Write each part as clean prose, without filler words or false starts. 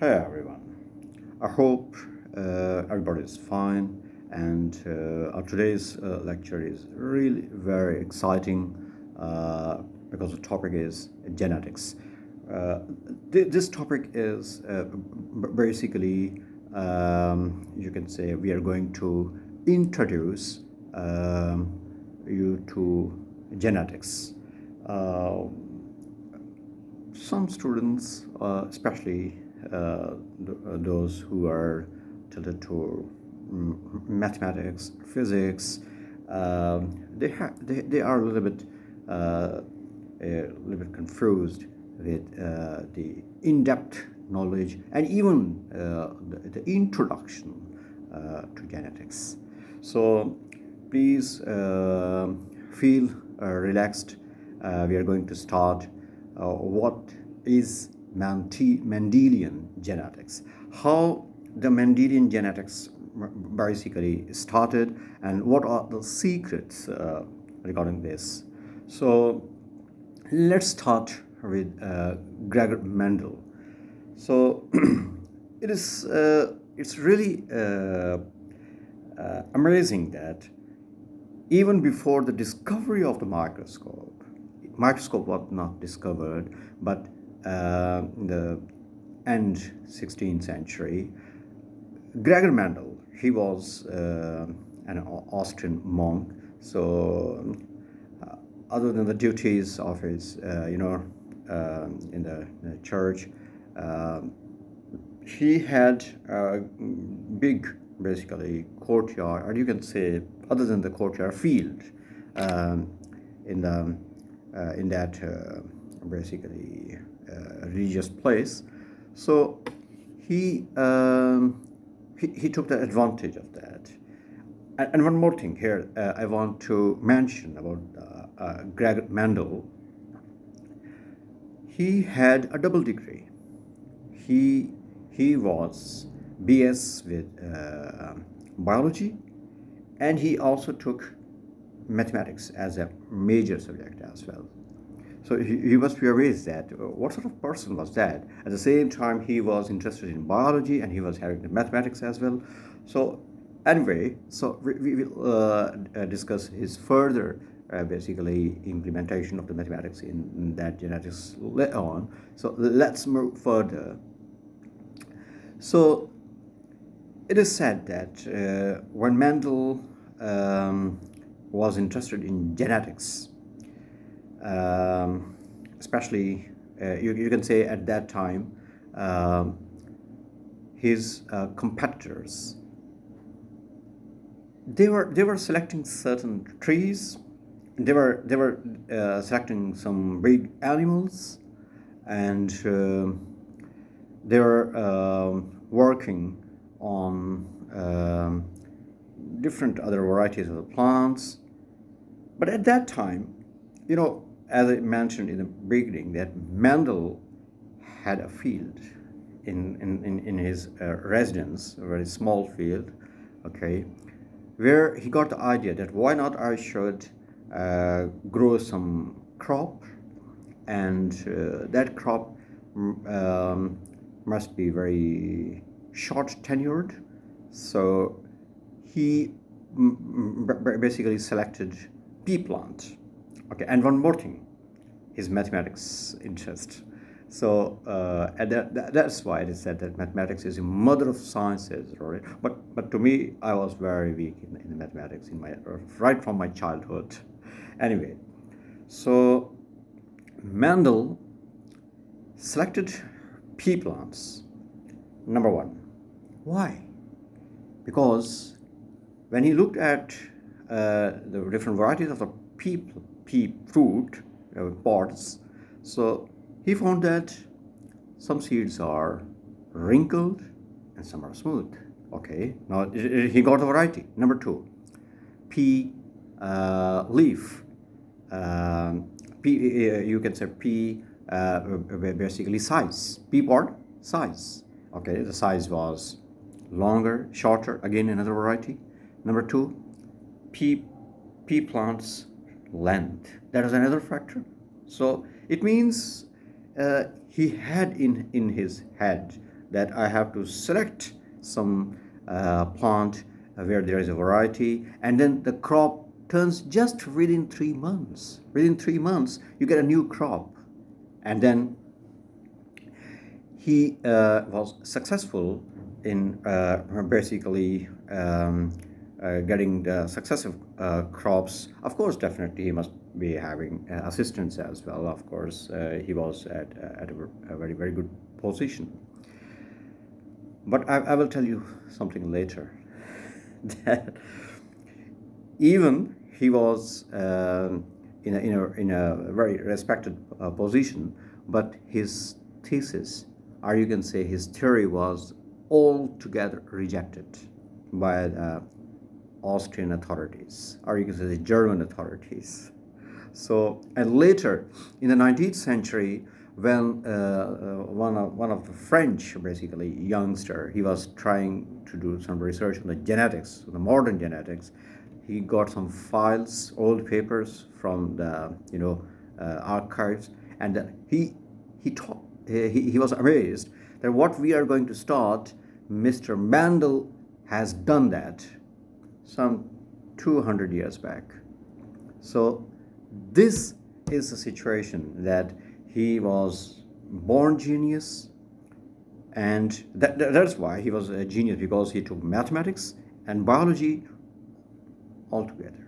Hey everyone, I hope everybody is fine, and our today's lecture is really very exciting because the topic is genetics. Uh, this topic is basically, you can say, we are going to introduce you to genetics. Uh, some students, especially those who are tilted to mathematics, physics, they are a little bit confused with the in-depth knowledge and even the introduction to genetics. So please feel relaxed. We are going to start. What is Mendelian genetics? How the Mendelian genetics basically started, and what are the secrets regarding this? So let's start with Gregor Mendel. So it's really amazing that even before the discovery of the microscope was not discovered, but in the end 16th century, Gregor Mendel, he was an Austrian monk. So other than the duties of his, in the church, he had a big, basically, courtyard, or you can say, other than the courtyard, field in the in that basically religious place. So he, he took the advantage of that. And one more thing here, I want to mention about Gregor Mendel. He had a double degree. He was BS with biology, and he also took mathematics as a major subject as well. So he must be amazed that what sort of person was that? At the same time, he was interested in biology and he was having the mathematics as well. So anyway, so we will discuss his further basically implementation of the mathematics in that genetics later on. So let's move further. So it is said that when Mendel was interested in genetics, especially you can say at that time, his competitors, they were selecting certain trees, they were selecting some big animals, and they were working on different other varieties of the plants. But at that time, as I mentioned in the beginning, that Mendel had a field in his residence, a very small field, okay, where he got the idea that why not I should grow some crop, and that crop must be very short tenured. So he basically selected pea plant. Okay, and one more thing, his mathematics interest. So and that's why it is said that mathematics is the mother of sciences, right? But to me, I was very weak in the mathematics right from my childhood. Anyway, so Mendel selected pea plants. Number one. Why? Because when he looked at the different varieties of the pea fruit pods, so he found that some seeds are wrinkled and some are smooth. Okay, now he got the variety. Number two, pea leaf. Pea, you can say pea, basically size, pea pod size. Okay, the size was longer, shorter, again another variety. Number two, pea plant's length. That is another factor. So it means he had in his head that I have to select some plant where there is a variety, and then the crop turns just within 3 months. Within 3 months, you get a new crop. And then he was successful in basically getting the successive crops. Of course, definitely he must be having assistants as well. Of course, he was at a very, very good position. But I will tell you something later. That even he was in a very respected position, but his thesis, or you can say his theory, was altogether rejected by the Austrian authorities, or you can say the German authorities. So, and later in the 19th century, when one of the French, basically youngster, he was trying to do some research on the genetics, the modern genetics. He got some files, old papers from the archives, and he was amazed that what we are going to start, Mr. Mendel has done that some 200 years back. So this is a situation that he was born genius, and that's why he was a genius, because he took mathematics and biology all together.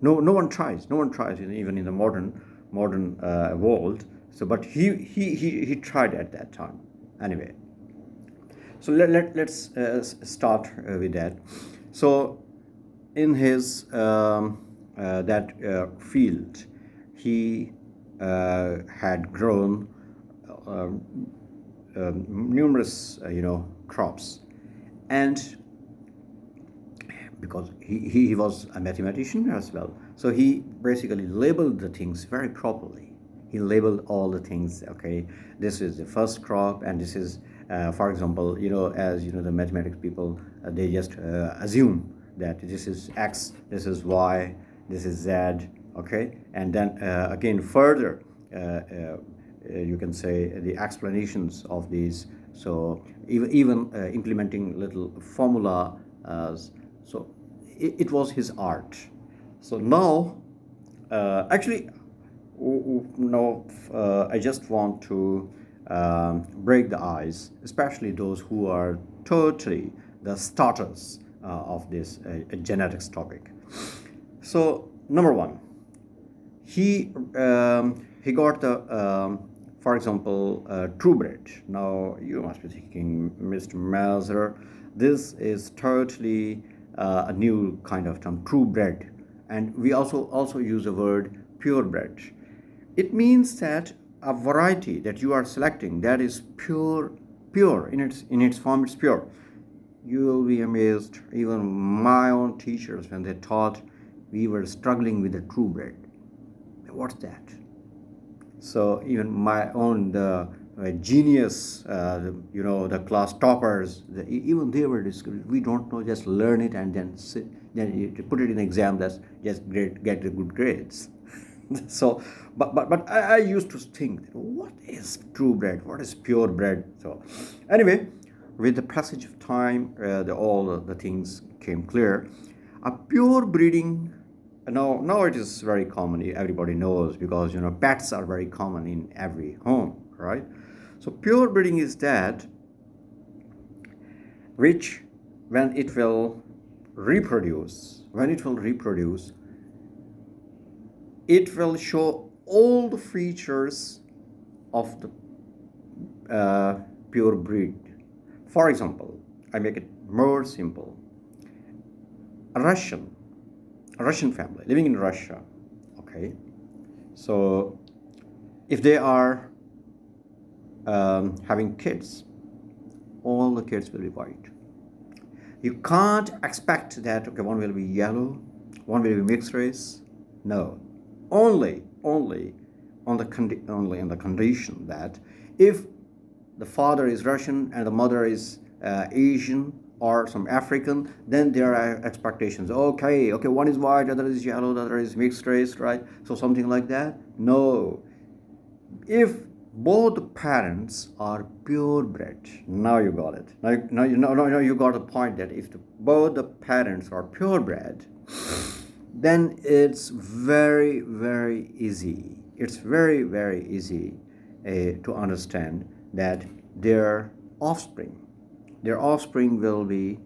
No one tries even in the modern world. So, but he tried at that time. Anyway, so let's start with that. So, in his that field, he had grown numerous crops, and because he was a mathematician as well, so he basically labeled the things very properly. He labeled all the things. Okay, this is the first crop, and this is, for example, as the mathematics people, they just assume that this is X, this is Y, this is Z. Okay, and then again further, you can say the explanations of these. So even implementing little formula. So it was his art. So now, actually, now I just want to break the ice, especially those who are totally the starters of this genetics topic. So number one, he got the for example, true bred. Now you must be thinking, Mr. Mazur, this is totally a new kind of term, true bred, and we also use the word purebred. It means that a variety that you are selecting that is pure in its form, it's pure. You will be amazed. Even my own teachers, when they taught, we were struggling with the true bred. What's that? So even my own genius, the class toppers, even they were discouraged. We don't know, just learn it and then you put it in exam. That's just get the good grades. So, but I used to think, what is true bred? What is pure bred? So, anyway, with the passage of time, all the things came clear. A pure breeding. Now it is very common. Everybody knows, because pets are very common in every home, right? So pure breeding is that which, when it will reproduce, it will show all the features of the pure breed. For example, I make it more simple. A Russian family living in Russia, okay? So if they are having kids, all the kids will be white. You can't expect that, okay, one will be yellow, one will be mixed race. No, only on the condition that if the father is Russian and the mother is Asian or some African, then there are expectations. Okay, one is white, the other is yellow, the other is mixed race, right? So something like that. No, if both parents are purebred. Now you got it. Now you got the point that if both the parents are purebred, then it's very, very easy. It's very, very easy to understand that their offspring, their offspring will be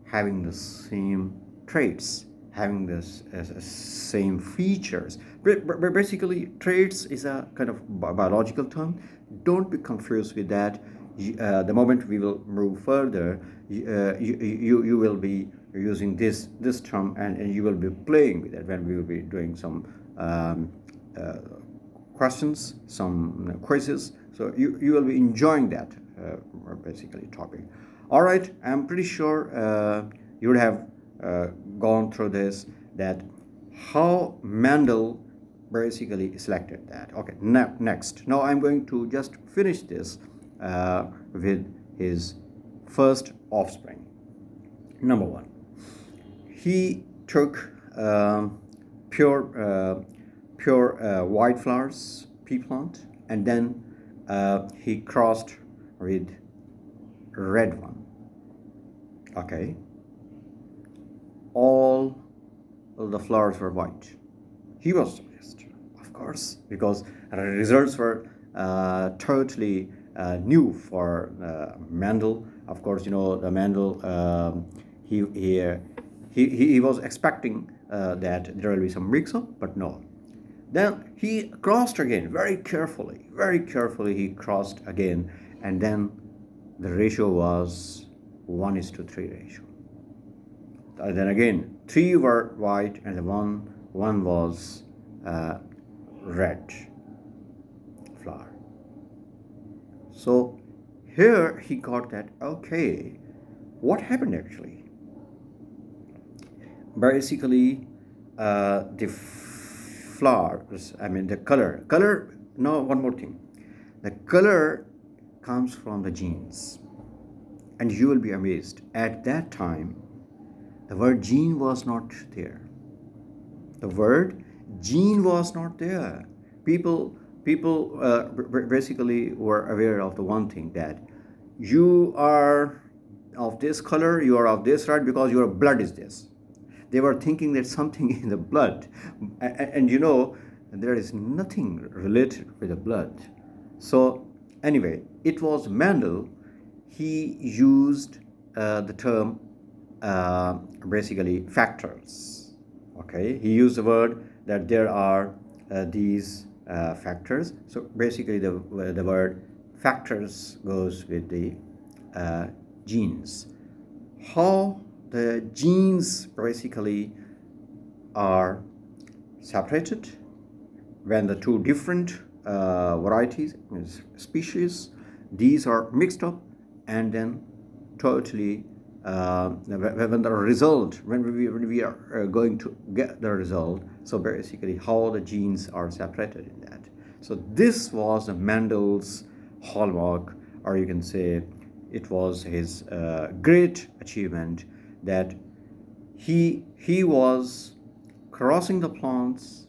having the same traits, having this same features. Basically, traits is a kind of biological term. Don't be confused with that. The moment we will move further, you will be using this term, and you will be playing with it when we will be doing some questions, some quizzes. So you will be enjoying that basically topic. All right, I'm pretty sure you would have gone through this, that how Mendel basically selected that. Okay, next. Now I'm going to just finish this with his first offspring. Number one, he took pure white flowers, pea plant, and then he crossed with red one. Okay, all the flowers were white. He was surprised, of course, because the results were totally new for Mendel. Of course, you know, the Mendel, he was expecting that there will be some mix-up, but no. Then he crossed again, very carefully he crossed again, and then the ratio was 1:3 ratio. Then again, 3 were white and one was red flower. So here he got that, okay, what happened actually? Basically, the flowers, the color, no, one more thing. The color comes from the genes. And you will be amazed, at that time, the word gene was not there. The word gene was not there. People basically were aware of the one thing, that you are of this color, you are of this red because your blood is this. They were thinking that something in the blood, and you know, there is nothing related with the blood. So anyway, it was Mendel. He used the term basically factors. Okay, he used the word that there are these factors. So basically, the word factors goes with the genes. How the genes basically are separated when the two different varieties, species, these are mixed up, and then totally when the result, when we are going to get the result, so basically how the genes are separated in that. So this was Mendel's hallmark, or you can say it was his great achievement, that he was crossing the plants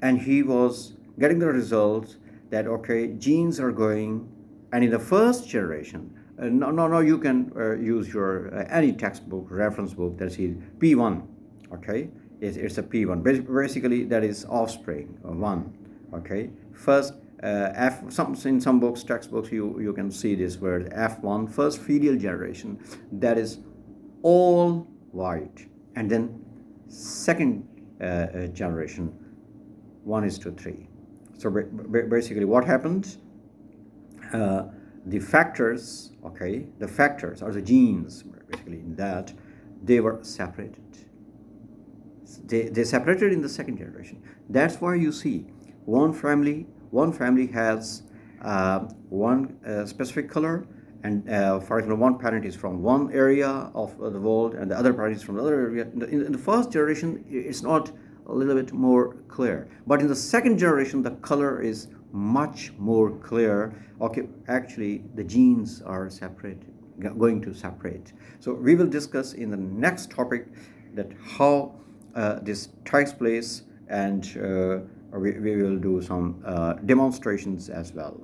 and he was getting the results that, okay, genes are going, and in the first generation, no, you can use your any textbook, reference book that is P1, okay? It's a P1. Basically, that is offspring, one, okay? First, in some books, textbooks, you can see this word F1, first filial generation, that is all white, and then second generation, 1:3. So basically, what happened? The factors, okay, the factors are the genes, basically, in that they were separated. They separated in the second generation. That's why you see one family has one specific color, and for example, one parent is from one area of the world and the other parent is from the other area. In the first generation, it's not a little bit more clear, but in the second generation, the color is much more clear. Okay, actually, the genes are going to separate. So we will discuss in the next topic that how this takes place, and we will do some demonstrations as well.